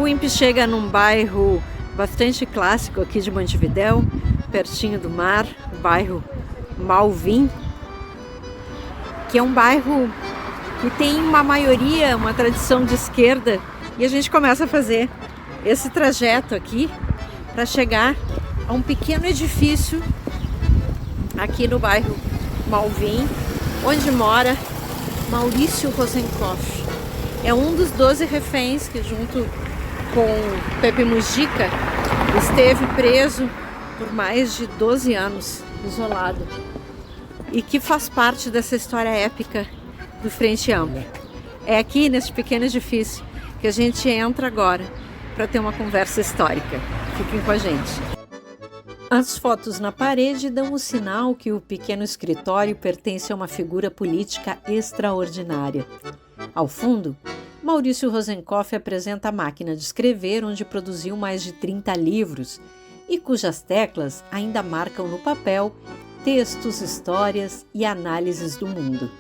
O INPE chega num bairro bastante clássico aqui de Montevidéu, pertinho do mar, o bairro Malvin, que é um bairro que tem uma maioria, uma tradição de esquerda, e a gente começa a fazer esse trajeto aqui para chegar a um pequeno edifício aqui no bairro Malvin, onde mora Maurício Rosenkoff. É um dos 12 reféns que, junto com Pepe Mujica, esteve preso por mais de 12 anos, isolado, e que faz parte dessa história épica do Frente Ampla. É aqui, nesse pequeno edifício, que a gente entra agora para ter uma conversa histórica. Fiquem com a gente. As fotos na parede dão o sinal que o pequeno escritório pertence a uma figura política extraordinária. Ao fundo, Maurício Rosenkoff apresenta a máquina de escrever, onde produziu mais de 30 livros e cujas teclas ainda marcam no papel textos, histórias e análises do mundo.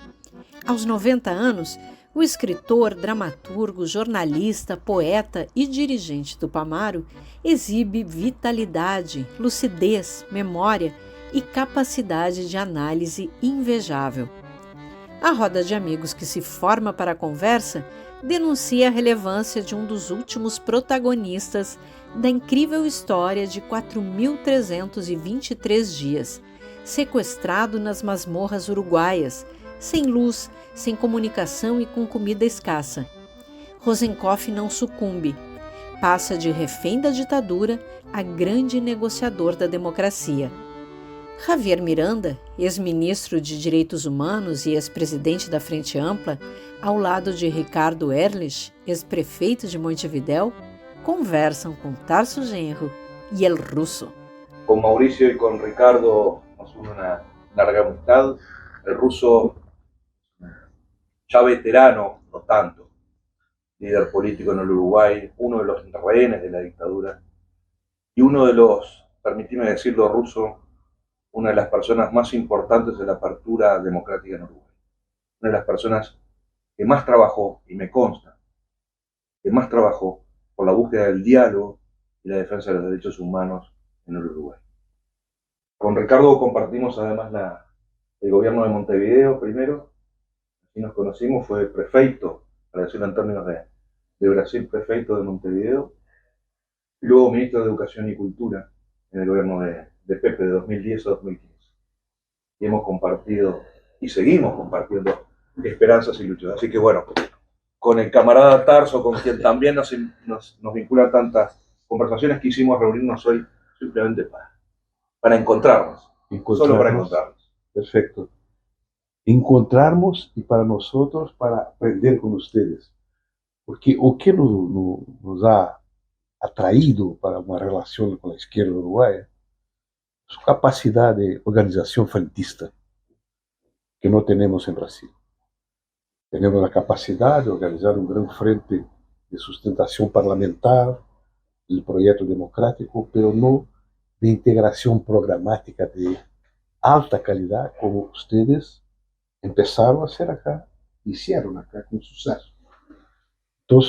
Aos 90 anos, o escritor, dramaturgo, jornalista, poeta e dirigente Tupamaro exibe vitalidade, lucidez, memória e capacidade de análise invejável. A roda de amigos que se forma para a conversa denuncia a relevância de um dos últimos protagonistas da incrível história de 4.323 dias, sequestrado nas masmorras uruguaias, sem luz, sem comunicação e com comida escassa. Rosenkoff não sucumbe. Passa de refém da ditadura a grande negociador da democracia. Javier Miranda, ex-ministro de Direitos Humanos e ex-presidente da Frente Ampla, ao lado de Ricardo Ehrlich, ex-prefeito de Montevidéu, conversam com Tarso Genro e El Russo. Com Maurício e com Ricardo nos une uma larga amistad. El Russo, ya veterano, no tanto, líder político en el Uruguay, uno de los rehenes de la dictadura y uno de los, permíteme decirlo, Russo, una de las personas más importantes de la apertura democrática en Uruguay. Una de las personas que más trabajó, y me consta, que más trabajó por la búsqueda del diálogo y la defensa de los derechos humanos en el Uruguay. Con Ricardo compartimos además el gobierno de Montevideo primero, así nos conocimos, fue prefeito, para decirlo en términos de Brasil, prefeito de Montevideo, y luego ministro de Educación y Cultura en el gobierno de Pepe de 2010 a 2015. Y hemos compartido, y seguimos compartiendo, esperanzas y luchas. Así que bueno, con el camarada Tarso, con quien también nos vinculan tantas conversaciones, quisimos reunirnos hoy simplemente para encontrarnos. Solo para encontrarnos. Perfecto. Encontrarnos y para nosotros, para aprender con ustedes. Porque o que nos ha atraído para uma relação com a esquerda uruguaia, sua capacidade de organização frentista, que não temos em Brasil. Temos a capacidade de organizar um grande frente de sustentação parlamentar, do projeto democrático, mas não de integração programática de alta qualidade, como vocês começaram a ser acá, fizeram acá com sucesso. Então,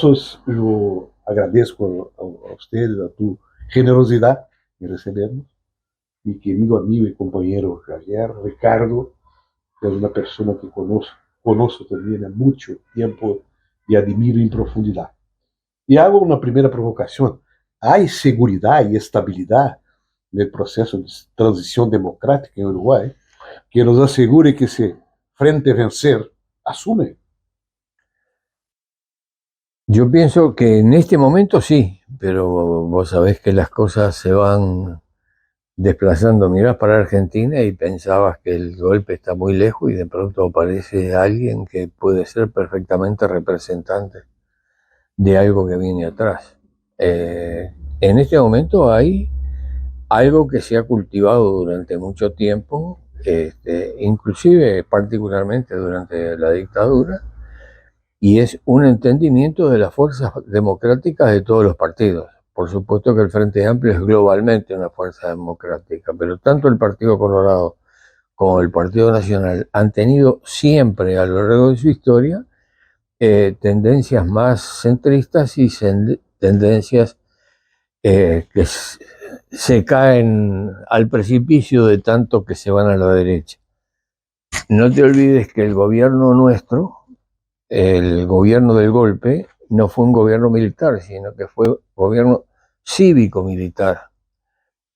eu agradeço a vocês, a tu generosidade em recebermos. Mi querido amigo y compañero Javier, Ricardo, es una persona que conozco también hace mucho tiempo y admiro en profundidad. Y hago una primera provocación. ¿Hay seguridad y estabilidad en el proceso de transición democrática en Uruguay que nos asegure que ese frente vencer asume? Yo pienso que en este momento sí, pero vos sabés que las cosas se van desplazando. Mirás para Argentina y pensabas que el golpe está muy lejos y de pronto aparece alguien que puede ser perfectamente representante de algo que viene atrás. En este momento hay algo que se ha cultivado durante mucho tiempo, inclusive particularmente durante la dictadura, y es un entendimiento de las fuerzas democráticas de todos los partidos. Por supuesto que el Frente Amplio es globalmente una fuerza democrática, pero tanto el Partido Colorado como el Partido Nacional han tenido siempre a lo largo de su historia tendencias más centristas y tendencias que se caen al precipicio de tanto que se van a la derecha. No te olvides que el gobierno nuestro, el gobierno del golpe, no fue un gobierno militar, sino que fue gobierno cívico-militar.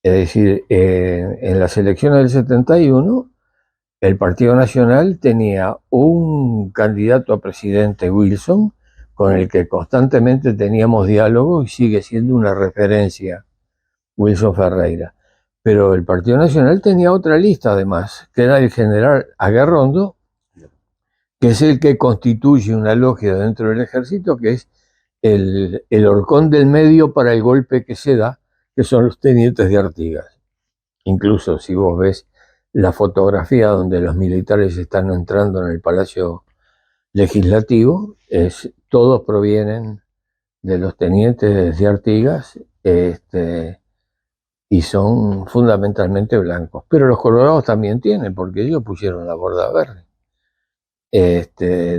Es decir, en las elecciones del 71, el Partido Nacional tenía un candidato a presidente, Wilson, con el que constantemente teníamos diálogo y sigue siendo una referencia, Wilson Ferreira. Pero el Partido Nacional tenía otra lista además, que era el general Aguerrondo, que es el que constituye una logia dentro del ejército, que es el horcón del medio para el golpe que se da, que son los tenientes de Artigas. Incluso si vos ves la fotografía donde los militares están entrando en el Palacio Legislativo, todos provienen de los tenientes de Artigas, y son fundamentalmente blancos. Pero los colorados también tienen, porque ellos pusieron la borda verde.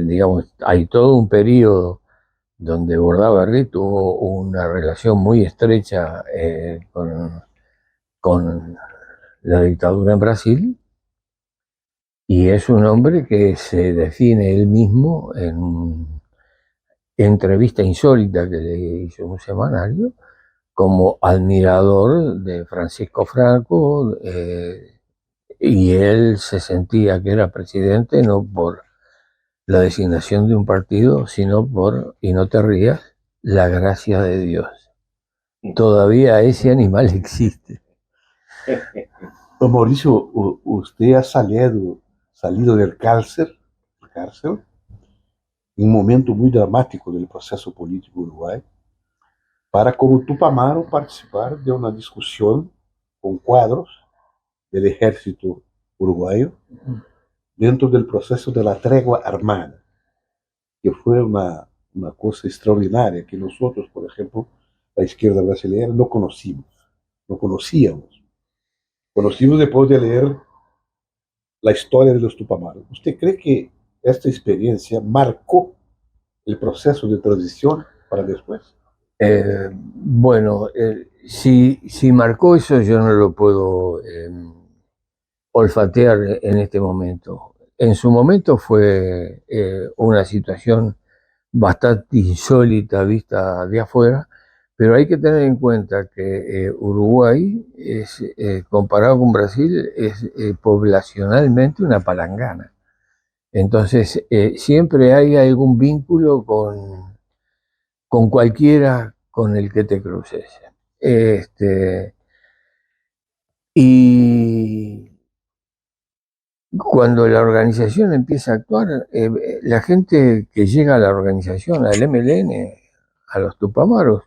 Digamos, hay todo un periodo donde Bordaberry tuvo una relación muy estrecha con la dictadura en Brasil, y es un hombre que se define él mismo en una entrevista insólita que le hizo un semanario como admirador de Francisco Franco, y él se sentía que era presidente no por la designación de un partido, sino por, y no te rías, la gracia de Dios. Todavía ese animal existe. Don Mauricio, usted ha salido del cárcel en un momento muy dramático del proceso político uruguayo, para como Tupamaro participar de una discusión con cuadros del ejército uruguayo dentro del proceso de la tregua armada, que fue una cosa extraordinaria que nosotros, por ejemplo, la izquierda brasileña, no conocíamos. Conocimos después de leer la historia de los Tupamaros. ¿Usted cree que esta experiencia marcó el proceso de transición para después? Bueno, si marcó eso, yo no lo puedo olfatear en este momento. En su momento fue una situación bastante insólita vista de afuera, pero hay que tener en cuenta que Uruguay, comparado con Brasil, es poblacionalmente una palangana. Entonces, siempre hay algún vínculo con cualquiera con el que te cruces. Y cuando la organización empieza a actuar, la gente que llega a la organización, al MLN, a los Tupamaros,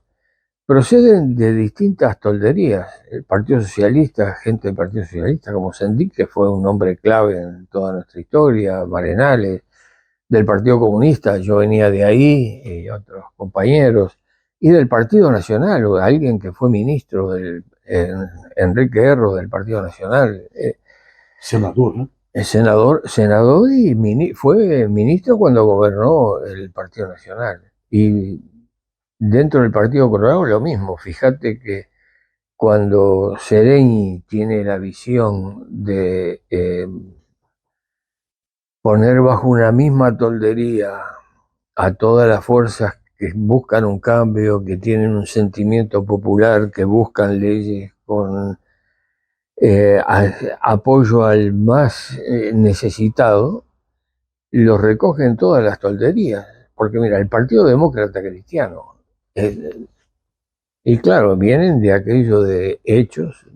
proceden de distintas tolderías. El Partido Socialista, gente del Partido Socialista como Sendik, que fue un hombre clave en toda nuestra historia, Marenales, del Partido Comunista, yo venía de ahí, y otros compañeros, y del Partido Nacional, o alguien que fue ministro, Enrique Erro, del Partido Nacional. Senador, ¿no? Senador y fue ministro cuando gobernó el Partido Nacional. Y dentro del Partido Colorado lo mismo. Fíjate que cuando Sereni tiene la visión de poner bajo una misma toldería a todas las fuerzas que buscan un cambio, que tienen un sentimiento popular, que buscan leyes con apoyo al más necesitado, los recogen todas las tolderías. Porque mira, el Partido Demócrata Cristiano, y claro, vienen de aquello de hechos,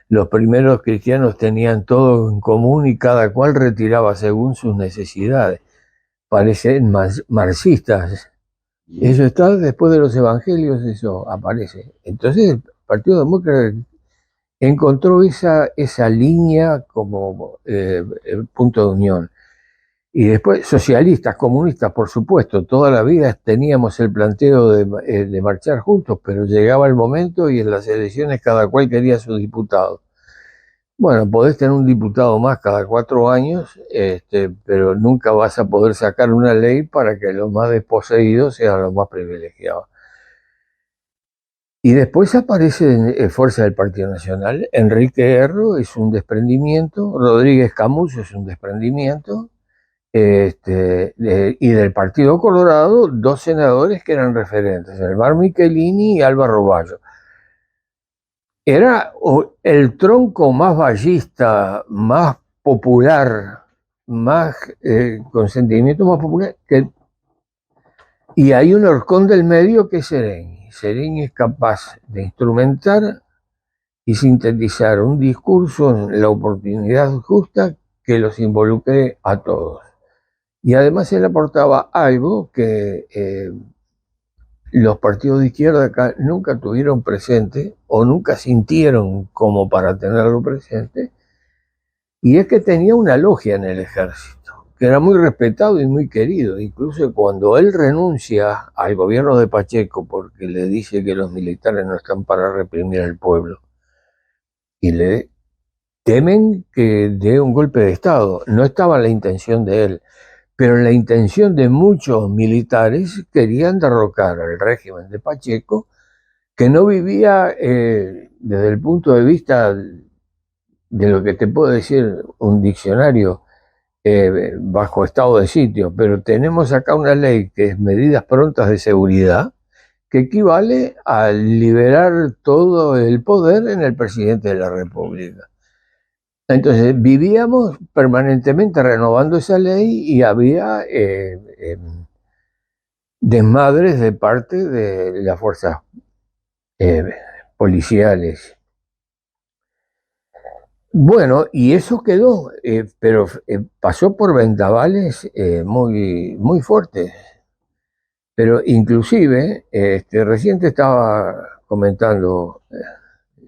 los primeros cristianos tenían todo en común y cada cual retiraba según sus necesidades. Parecen marxistas. Eso está después de los evangelios, eso aparece. Entonces el Partido Demócrata encontró esa línea como el punto de unión. Y después socialistas, comunistas, por supuesto, toda la vida teníamos el planteo de marchar juntos, pero llegaba el momento y en las elecciones cada cual quería su diputado. Bueno, podés tener un diputado más cada 4 años, pero nunca vas a poder sacar una ley para que los más desposeídos sean los más privilegiados. Y después aparece Fuerza del Partido Nacional. Enrique Erro es un desprendimiento, Rodríguez Camuso es un desprendimiento, y del Partido Colorado, dos senadores que eran referentes, Elmar Michelini y Álvaro Bayo. Era el tronco más vallista, más popular, más con sentimientos más populares, y hay un horcón del medio que es Seregni. Seregni es capaz de instrumentar y sintetizar un discurso en la oportunidad justa que los involucre a todos. Y además él aportaba algo que los partidos de izquierda acá nunca tuvieron presente o nunca sintieron como para tenerlo presente, y es que tenía una logia en el ejército, que era muy respetado y muy querido. Incluso cuando él renuncia al gobierno de Pacheco porque le dice que los militares no están para reprimir al pueblo, y le temen que dé un golpe de Estado. No estaba la intención de él, pero la intención de muchos militares querían derrocar al régimen de Pacheco, que no vivía desde el punto de vista de lo que te puedo decir un diccionario bajo estado de sitio, pero tenemos acá una ley que es medidas prontas de seguridad, que equivale a liberar todo el poder en el presidente de la República. Entonces vivíamos permanentemente renovando esa ley y había desmadres de parte de las fuerzas policiales. Bueno, y eso quedó, pero pasó por vendavales muy, muy fuertes. Pero inclusive, recién te estaba comentando,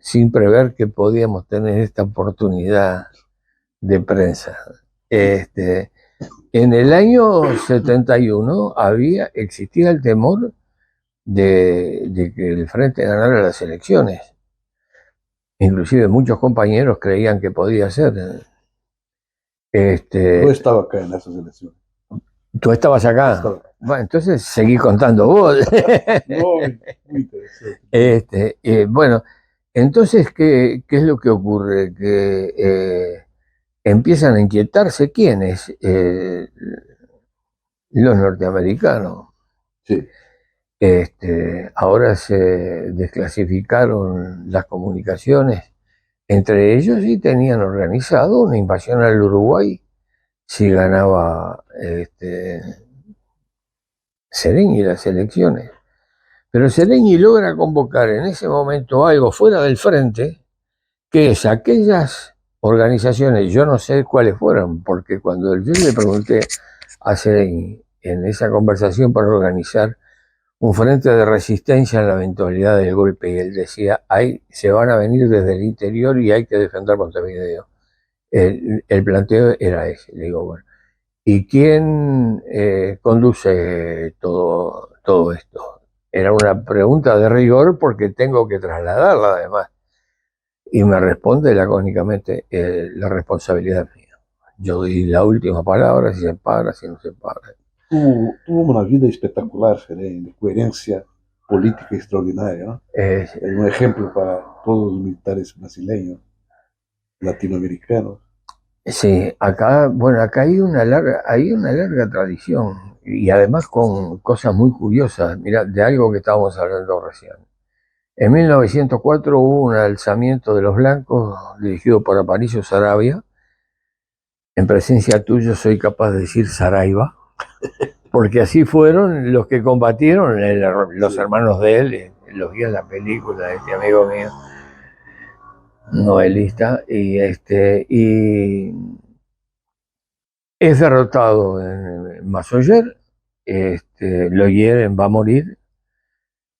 sin prever que podíamos tener esta oportunidad de prensa. En el año 71 existía el temor de que el Frente ganara las elecciones. Inclusive muchos compañeros creían que podía ser. No estaba acá en esas elecciones. ¿Tú estabas acá? Estaba. Bueno, entonces seguí contando vos. No, muy interesante. Bueno, entonces, ¿qué es lo que ocurre? Que empiezan a inquietarse quiénes, los norteamericanos. Sí. Ahora se desclasificaron las comunicaciones entre ellos y tenían organizado una invasión al Uruguay si ganaba Seregni las elecciones. Pero Seregni logra convocar en ese momento algo fuera del frente, que es aquellas organizaciones, yo no sé cuáles fueron, porque cuando yo le pregunté a Seregni en esa conversación para organizar un frente de resistencia en la eventualidad del golpe, y él decía, se van a venir desde el interior y hay que defender Montevideo. El planteo era ese. Le digo, bueno, ¿y quién conduce todo esto? Era una pregunta de rigor porque tengo que trasladarla además. Y me responde lacónicamente, la responsabilidad es mía. Yo di la última palabra, si se para, si no se para. Tuvo una vida espectacular, de coherencia política extraordinaria, ¿no? Es un ejemplo para todos los militares brasileños, latinoamericanos. Sí, acá hay una larga tradición y además con cosas muy curiosas. Mira, de algo que estábamos hablando recién. En 1904 hubo un alzamiento de los blancos dirigido por Aparicio Saravia. En presencia tuya soy capaz de decir Saraiva, porque así fueron los que combatieron, los hermanos de él, los vi en la película de este amigo mío, novelista, y es derrotado en Masoyer, lo hieren, va a morir,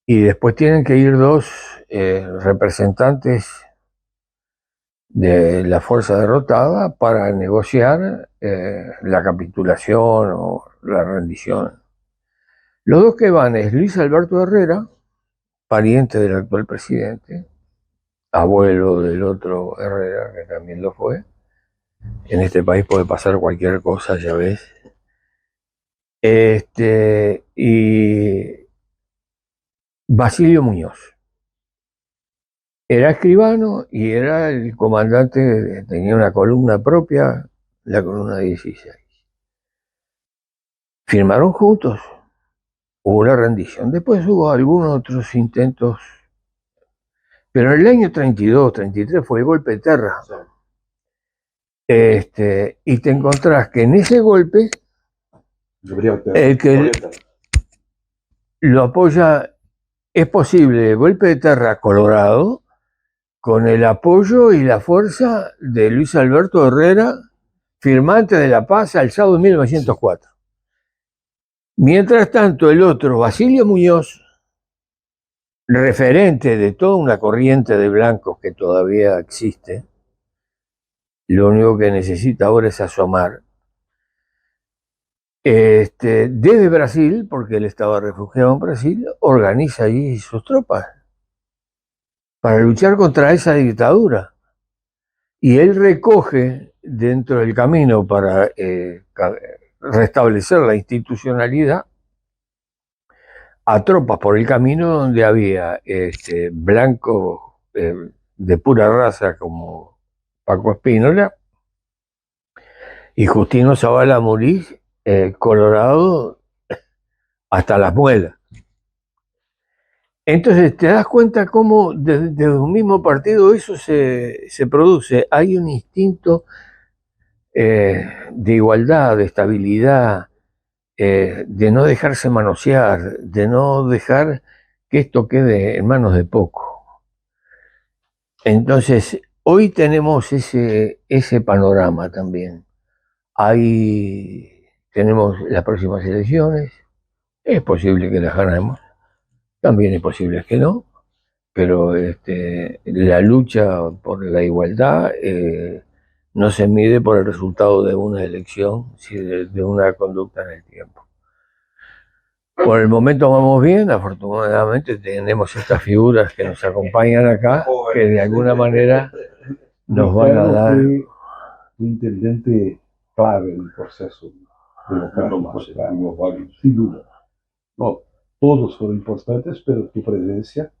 y después tienen que ir dos representantes de la fuerza derrotada para negociar la capitulación o la rendición. Los dos que van es Luis Alberto Herrera, pariente del actual presidente, abuelo del otro Herrera, que también lo fue. En este país puede pasar cualquier cosa, ya ves. Y Basilio Muñoz. Era escribano y era el comandante, tenía una columna propia, la columna 16. Firmaron juntos, hubo la rendición, después hubo algunos otros intentos, pero en el año 32, 33 fue el golpe de Terra. Y te encontrás que en ese golpe el que lo apoya, es posible el golpe de Terra Colorado con el apoyo y la fuerza de Luis Alberto Herrera, firmante de la paz alzado en 1904. Mientras tanto, el otro, Basilio Muñoz, referente de toda una corriente de blancos que todavía existe, lo único que necesita ahora es asomar, desde Brasil, porque él estaba refugiado en Brasil, organiza allí sus tropas para luchar contra esa dictadura. Y él recoge dentro del camino para restablecer la institucionalidad a tropas por el camino donde había blancos de pura raza como Paco Espínola y Justino Zavala Muris, colorado hasta las muelas. Entonces te das cuenta cómo desde un mismo partido eso se produce. Hay un instinto de igualdad, de estabilidad, de no dejarse manosear, de no dejar que esto quede en manos de poco. Entonces, hoy tenemos ese panorama también. Tenemos las próximas elecciones, es posible que las ganemos, también es posible que no, pero la lucha por la igualdad no se mide por el resultado de una elección, sino de una conducta en el tiempo. Por el momento vamos bien, afortunadamente tenemos estas figuras que nos acompañan acá, que de alguna manera nos van a dar... Fue un intendente clave en el proceso democrático, sin duda. No, todos fueron importantes, pero tu presencia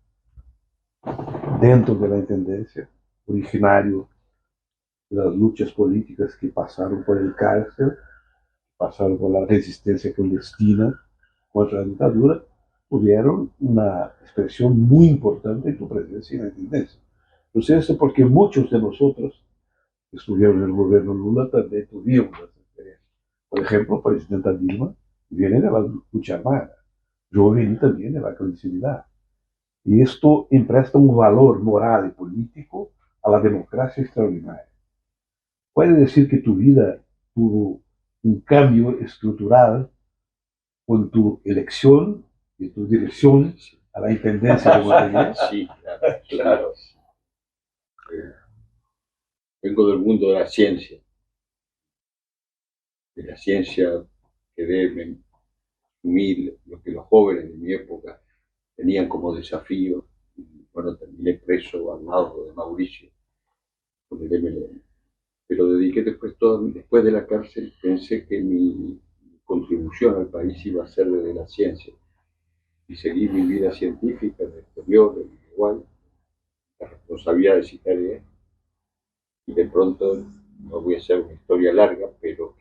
dentro de la intendencia, originario de las luchas políticas que pasaron por el cárcel, pasaron por la resistencia clandestina contra la dictadura, tuvieron una expresión muy importante en tu presencia en la intendencia. No sé eso porque muchos de nosotros que estuvieron en el gobierno Lula también tuvimos esa experiencia. Por ejemplo, la presidenta Dilma viene de la lucha armada. Yo vení también de la clandestinidad. Y esto empresta un valor moral y político a la democracia extraordinaria. Puede decir que tu vida tuvo un cambio estructural con tu elección y tu dirección a la intendencia de Montevideo. Sí, claro. Vengo del mundo de la ciencia que debe asumir lo que los jóvenes de mi época tenían como desafío. Y, bueno, terminé preso al lado de Mauricio con el MLN. Pero dediqué después de la cárcel, pensé que mi contribución al país iba a ser desde la ciencia. Y seguí mi vida científica en el exterior, en Uruguay, las responsabilidades y tareas. Y de pronto, no voy a hacer una historia larga, pero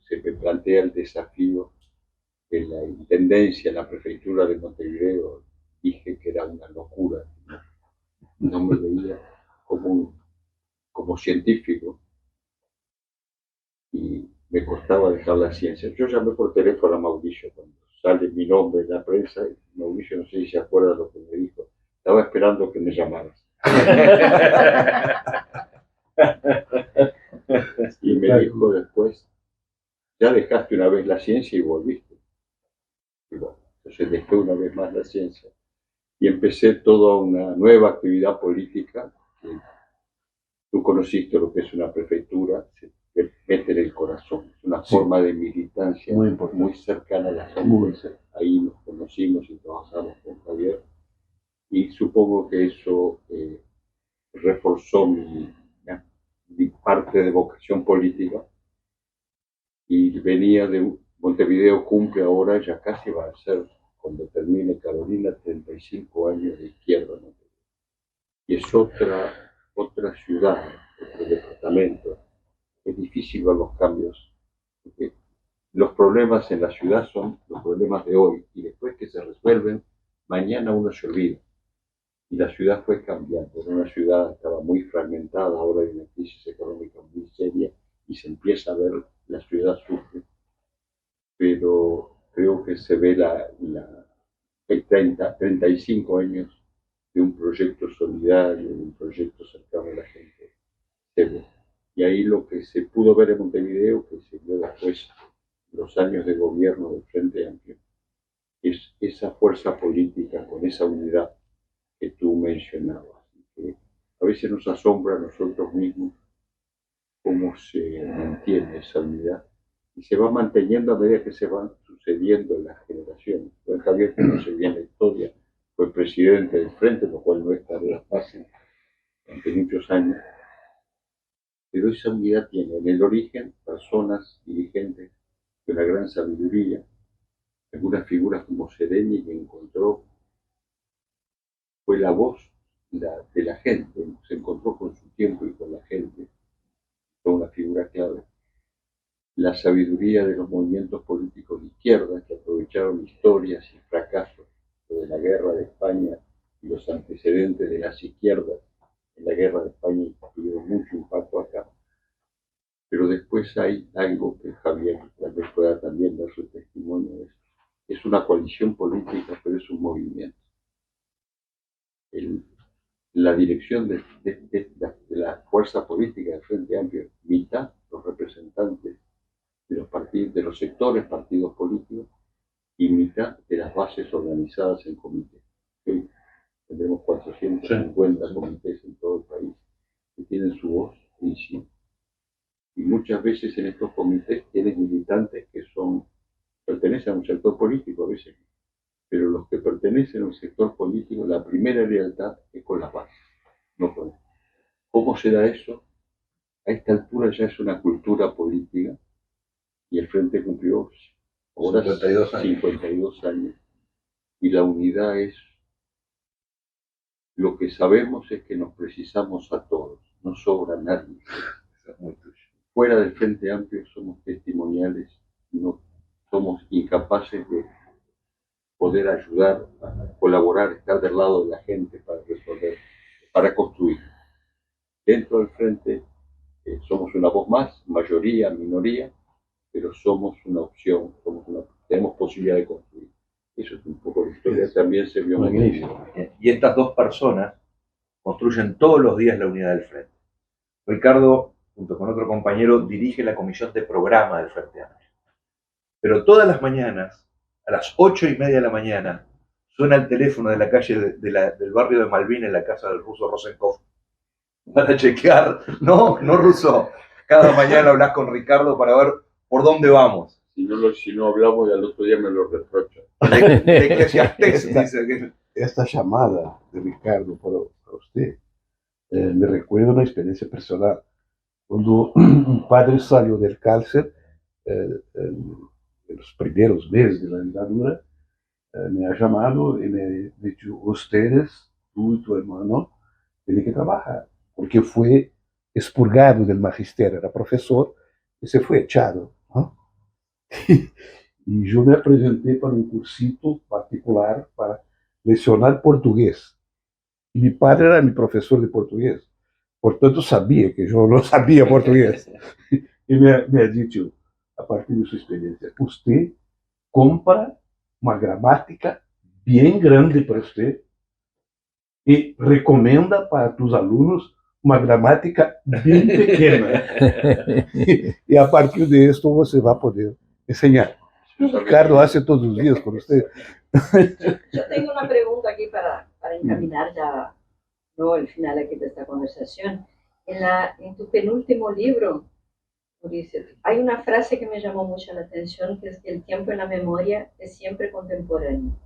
se me plantea el desafío de la intendencia, en la prefectura de Montevideo. Dije que era una locura, no me veía como científico y me costaba dejar la ciencia. Yo llamé por teléfono a Mauricio cuando sale mi nombre en la prensa y Mauricio, no sé si se acuerda de lo que me dijo, estaba esperando que me llamaras. Y me dijo después, ya dejaste una vez la ciencia y volviste. Y bueno, entonces dejé una vez más la ciencia y empecé toda una nueva actividad política. Tú conociste lo que es una prefectura, se te mete en el corazón, es una forma de militancia muy cercana a la gente. Ahí nos conocimos y trabajamos con Javier y supongo que eso reforzó mi parte de vocación política. Y venía de Montevideo, cumple ahora, ya casi va a ser, cuando termine Carolina, 35 años de izquierda, ¿no? y es otra ciudad, otro departamento. Es difícil ver los cambios, porque los problemas en la ciudad son los problemas de hoy, y después que se resuelven, mañana uno se olvida. Y la ciudad fue cambiando. Era una ciudad que estaba muy fragmentada, ahora hay una crisis económica muy seria y se empieza a ver la ciudad sufre. Pero creo que se ve hay 35 años de un proyecto solidario, de un proyecto cercano a la gente. Se ve. Y ahí lo que se pudo ver en Montevideo, que se vio después los años de gobierno del Frente Amplio, es esa fuerza política con esa unidad que tú mencionabas. Que a veces nos asombra a nosotros mismos cómo se mantiene esa unidad y se va manteniendo a medida que se van sucediendo en las generaciones. Don Javier, que no se viene la historia, fue presidente del Frente, lo cual no es tarea fácil durante muchos años, pero esa unidad tiene en el origen personas dirigentes de una gran sabiduría, algunas figuras como Sereni, que encontró, fue la voz de la gente, se encontró con su tiempo y con la gente, fue una figura clave. La sabiduría de los movimientos políticos de izquierda que aprovecharon historias y fracasos de la guerra de España y los antecedentes de las izquierdas en la guerra de España tuvieron mucho impacto acá. Pero después hay algo que Javier tal vez pueda también dar su testimonio. Es una coalición política, pero es un movimiento. La dirección de la fuerza política del Frente Amplio, mitad los representantes de los partidos, de los sectores partidos políticos, y mitad de las bases organizadas en comités. Hoy tendremos 450 comités en todo el país que tienen su voz en sí. Y muchas veces en estos comités tienen militantes que pertenecen a un sector político a veces, pero los que pertenecen a un sector político, la primera lealtad es con las bases, no con él. ¿Cómo se da eso? A esta altura ya es una cultura política y el Frente cumplió ahora 52 años y la unidad es, lo que sabemos es que nos precisamos a todos, no sobra nadie. Fuera del Frente Amplio somos testimoniales, no somos incapaces de poder ayudar, a colaborar, estar del lado de la gente para resolver, para construir. Dentro del Frente somos una voz más, mayoría, minoría, pero somos una opción, tenemos posibilidad de construir. Eso es un poco la historia, también se vio magnífico. Y estas dos personas construyen todos los días la unidad del Frente. Ricardo, junto con otro compañero, dirige la comisión de programa del Frente Amplio. Pero todas las mañanas, a las 8:30 de la mañana, suena el teléfono de la calle del barrio de Malvin en la casa del ruso Rosenkopf para chequear, no Ruso, cada mañana hablas con Ricardo para ver por dónde vamos. Si no hablamos, y al otro día me lo reprocho. Esta llamada de Ricardo para usted me recuerda una experiencia personal. Cuando un padre salió del cárcel, en los primeros meses de la dictadura, me ha llamado y me ha dicho: ustedes, tú y tu hermano, tienen que trabajar, porque fue expurgado del magisterio, era profesor y se fue echado, ¿no? Y yo me presenté para un cursito particular para lecionar portugués. Y mi padre era mi profesor de portugués. Por tanto, sabía que yo no sabía portugués. Y me ha dicho, a partir de su experiencia, usted compra una gramática bien grande para usted y recomienda para tus alumnos una gramática bien pequeña. Y a partir de esto você va a poder enseñar. Ricardo hace todos los días con usted. Yo tengo una pregunta aquí para encaminar ya, ¿no?, el final aquí de esta conversación. En tu penúltimo libro, Mauricio, hay una frase que me llamó mucho la atención, que es que el tiempo en la memoria es siempre contemporáneo.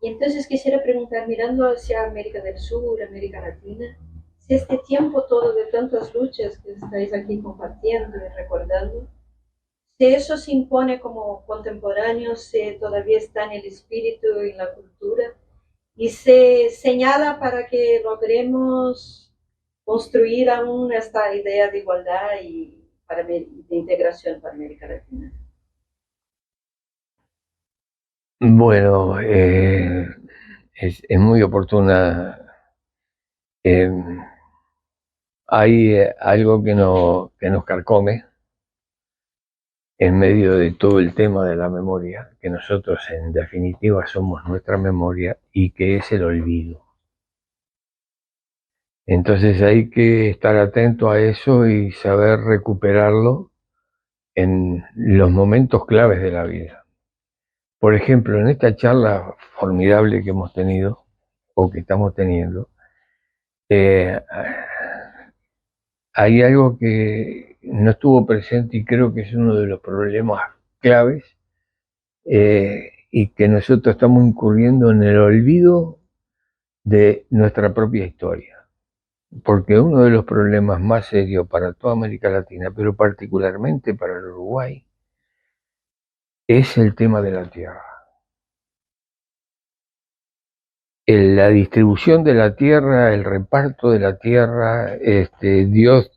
Y entonces quisiera preguntar, mirando hacia América del Sur, América Latina, si este tiempo todo de tantas luchas que estáis aquí compartiendo y recordando, si eso se impone como contemporáneo, si todavía está en el espíritu y en la cultura, y se señala para que logremos construir aún esta idea de igualdad y de integración para América Latina. Bueno, es muy oportuna. Hay algo que nos carcome en medio de todo el tema de la memoria, que nosotros en definitiva somos nuestra memoria y que es el olvido. Entonces hay que estar atento a eso y saber recuperarlo en los momentos claves de la vida. Por ejemplo, en esta charla formidable que hemos tenido, o que estamos teniendo, hay algo que no estuvo presente y creo que es uno de los problemas claves, y que nosotros estamos incurriendo en el olvido de nuestra propia historia. Porque uno de los problemas más serios para toda América Latina, pero particularmente para el Uruguay, es el tema de la tierra. La distribución de la tierra, el reparto de la tierra, Dios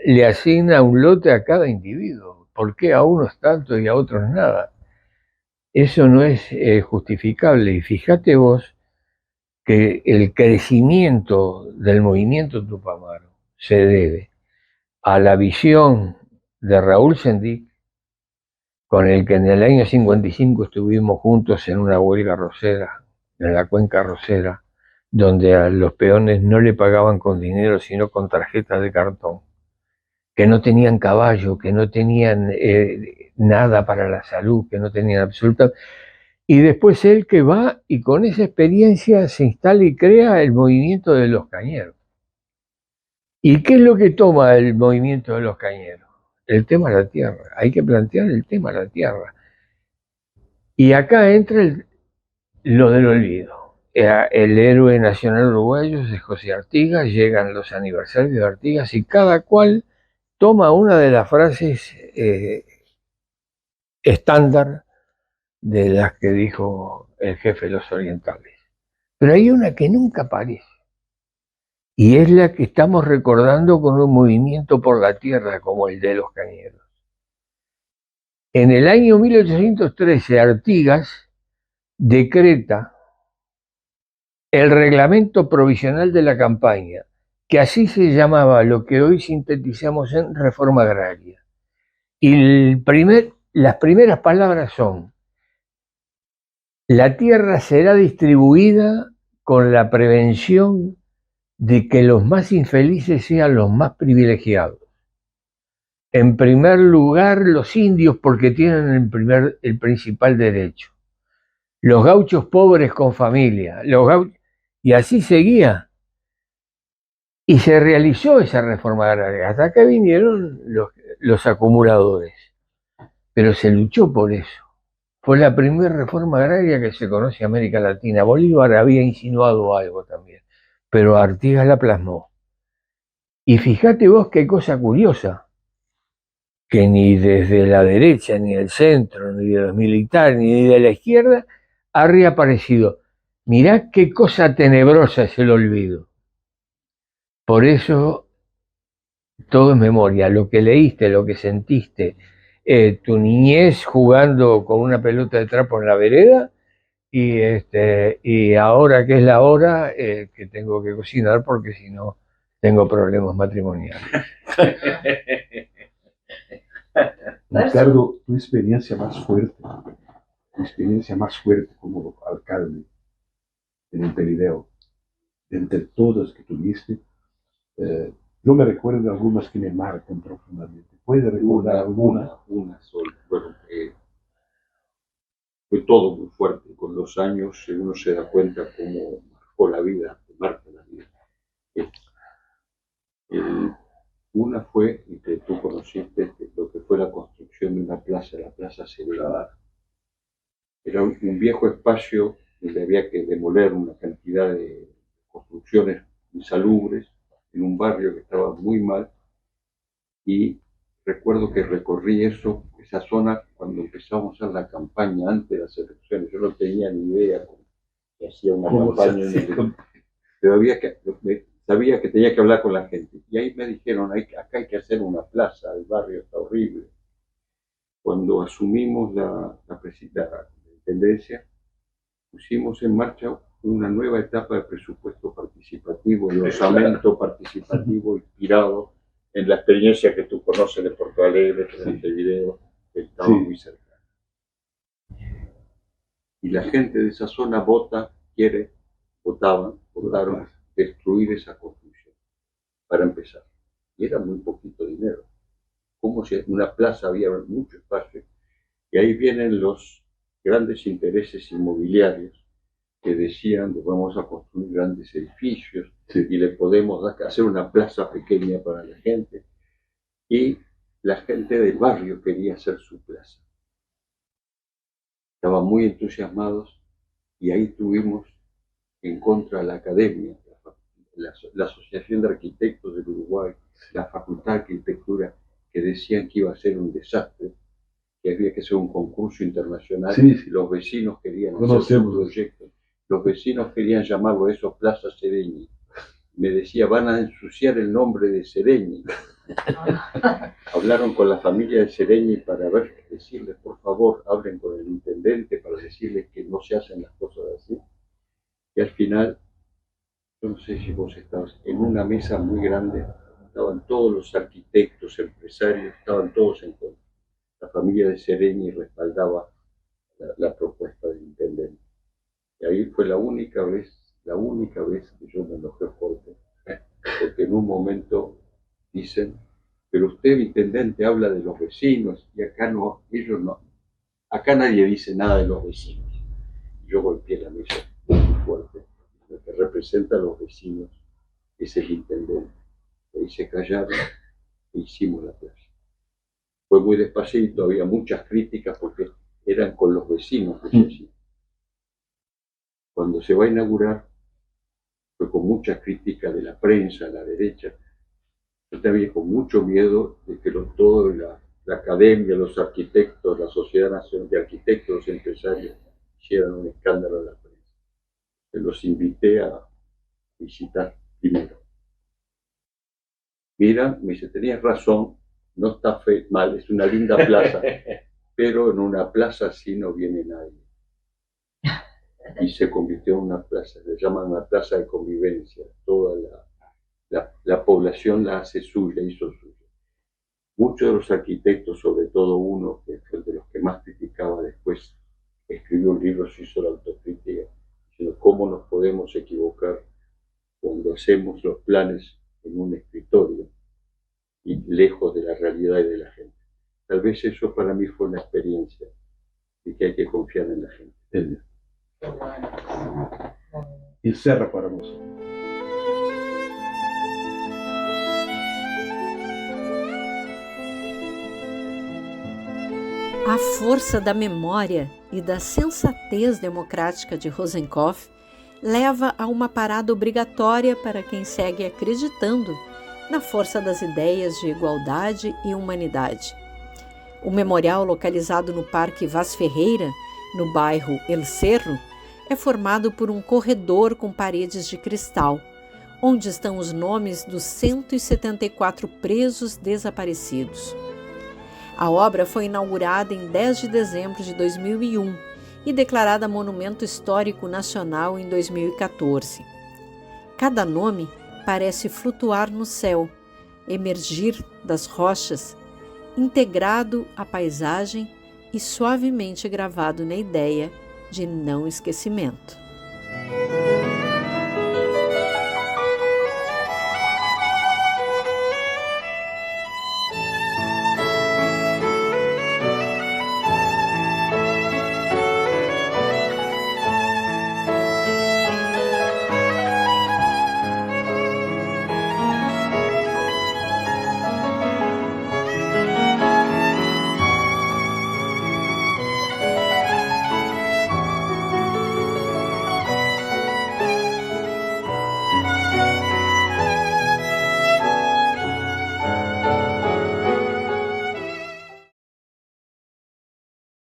le asigna un lote a cada individuo. ¿Por qué a unos tanto y a otros nada? Eso no es justificable. Y fíjate vos que el crecimiento del movimiento Tupamaro se debe a la visión de Raúl Sendic, con el que en el año 55 estuvimos juntos en una huelga arrocera, en la cuenca arrocera, donde a los peones no le pagaban con dinero, sino con tarjetas de cartón, que no tenían caballo, que no tenían nada para la salud, que no tenían absolutamente. Y después él que va y con esa experiencia se instala y crea el movimiento de los cañeros. ¿Y qué es lo que toma el movimiento de los cañeros? El tema de la tierra. Hay que plantear el tema de la tierra. Y acá entra lo del olvido. El héroe nacional uruguayo es José Artigas, llegan los aniversarios de Artigas y cada cual toma una de las frases estándar de las que dijo el jefe de los orientales. Pero hay una que nunca aparece, y es la que estamos recordando con un movimiento por la tierra como el de los cañeros. En el año 1813, Artigas decreta el reglamento provisional de la campaña, que así se llamaba lo que hoy sintetizamos en reforma agraria. Y las primeras palabras son: la tierra será distribuida con la prevención de que los más infelices sean los más privilegiados. En primer lugar, los indios, porque tienen el principal derecho. Los gauchos pobres con familia. Y así seguía. Y se realizó esa reforma agraria. Hasta acá vinieron los acumuladores. Pero se luchó por eso. Fue la primera reforma agraria que se conoce en América Latina. Bolívar había insinuado algo también, pero Artigas la plasmó. Y fíjate vos qué cosa curiosa, que ni desde la derecha, ni del centro, ni de los militares, ni de la izquierda ha reaparecido. Mirá qué cosa tenebrosa es el olvido. Por eso todo es memoria, lo que leíste, lo que sentiste, tu niñez jugando con una pelota de trapo en la vereda, y ahora que es la hora que tengo que cocinar porque si no tengo problemas matrimoniales. Ricardo, tu experiencia más fuerte como alcalde en Montevideo, entre todas que tuviste, yo me recuerdo de algunas que me marcan profundamente. ¿Puedes recordar alguna? Una sola. Bueno, fue todo muy fuerte. Con los años uno se da cuenta cómo marcó la vida, marca la vida. Una fue, y que tú conociste, lo que fue la construcción de una plaza, la Plaza Celebrada. Era un viejo espacio donde había que demoler una cantidad de construcciones insalubres en un barrio que estaba muy mal, y recuerdo que recorrí esa zona cuando empezamos a hacer la campaña antes de las elecciones. Yo no tenía ni idea que hacía una ¿Cómo campaña se hace? pero sabía que tenía que hablar con la gente. Y ahí me dijeron, acá hay que hacer una plaza, el barrio está horrible. Cuando asumimos la intendencia, pusimos en marcha una nueva etapa de presupuesto participativo, de osamento participativo inspirado en la experiencia que tú conoces de Porto Alegre, de Montevideo, que estaba muy cerca. Y la gente de esa zona votaron destruir esa construcción, para empezar. Y era muy poquito dinero. Como si en una plaza había mucho espacio. Y ahí vienen los grandes intereses inmobiliarios que decían que vamos a construir grandes edificios y le podemos hacer una plaza pequeña para la gente. Y la gente del barrio quería hacer su plaza. Estaban muy entusiasmados y ahí tuvimos en contra la academia, la Asociación de Arquitectos del Uruguay, la Facultad de Arquitectura, que decían que iba a ser un desastre, que había que hacer un concurso internacional. Los vecinos querían hacer su proyecto. Los vecinos querían llamarlo eso Plaza Sereñi. Me decía, van a ensuciar el nombre de Sereñi. Hablaron con la familia de Sereñi para decirles, por favor, hablen con el intendente para decirles que no se hacen las cosas así. Y al final, yo no sé si vos estabas en una mesa muy grande, estaban todos los arquitectos, empresarios, estaban todos en contra. La familia de Sereñi respaldaba la propuesta del intendente. Y ahí fue la única vez que yo me enojé fuerte, porque en un momento dicen, pero usted, intendente, habla de los vecinos, y acá no, ellos no, acá nadie dice nada de los vecinos. Yo golpeé la mesa muy fuerte, lo que representa a los vecinos es el intendente. Y ahí se callaron e hicimos la plaza. Fue muy despacito, había muchas críticas porque eran con los vecinos que se hacían. Cuando se va a inaugurar, fue con mucha crítica de la prensa, la derecha. Yo también con mucho miedo de que toda la academia, los arquitectos, la Sociedad Nacional de Arquitectos, los empresarios, hicieran un escándalo en la prensa. Se los invité a visitar primero. Mira, me dice, tenías razón, no está mal, es una linda plaza, pero en una plaza así no viene nadie. Y se convirtió en una plaza, le llaman una plaza de convivencia. Toda la población la hace suya, hizo suya. Muchos de los arquitectos, sobre todo uno, que fue de los que más criticaba después, escribió un libro, se hizo la autocrítica, diciendo cómo nos podemos equivocar cuando hacemos los planes en un escritorio y lejos de la realidad y de la gente. Tal vez eso para mí fue una experiencia de que hay que confiar en la gente. E Serra para nós. A força da memória e da sensatez democrática de Rosenkopf leva a uma parada obrigatória para quem segue acreditando na força das ideias de igualdade e humanidade. O memorial, localizado no Parque Vaz Ferreira, no bairro El Cerro, é formado por um corredor com paredes de cristal, onde estão os nomes dos 174 presos desaparecidos. A obra foi inaugurada em 10 de dezembro de 2001 e declarada Monumento Histórico Nacional em 2014. Cada nome parece flutuar no céu, emergir das rochas, integrado à paisagem e suavemente gravado na ideia de não esquecimento.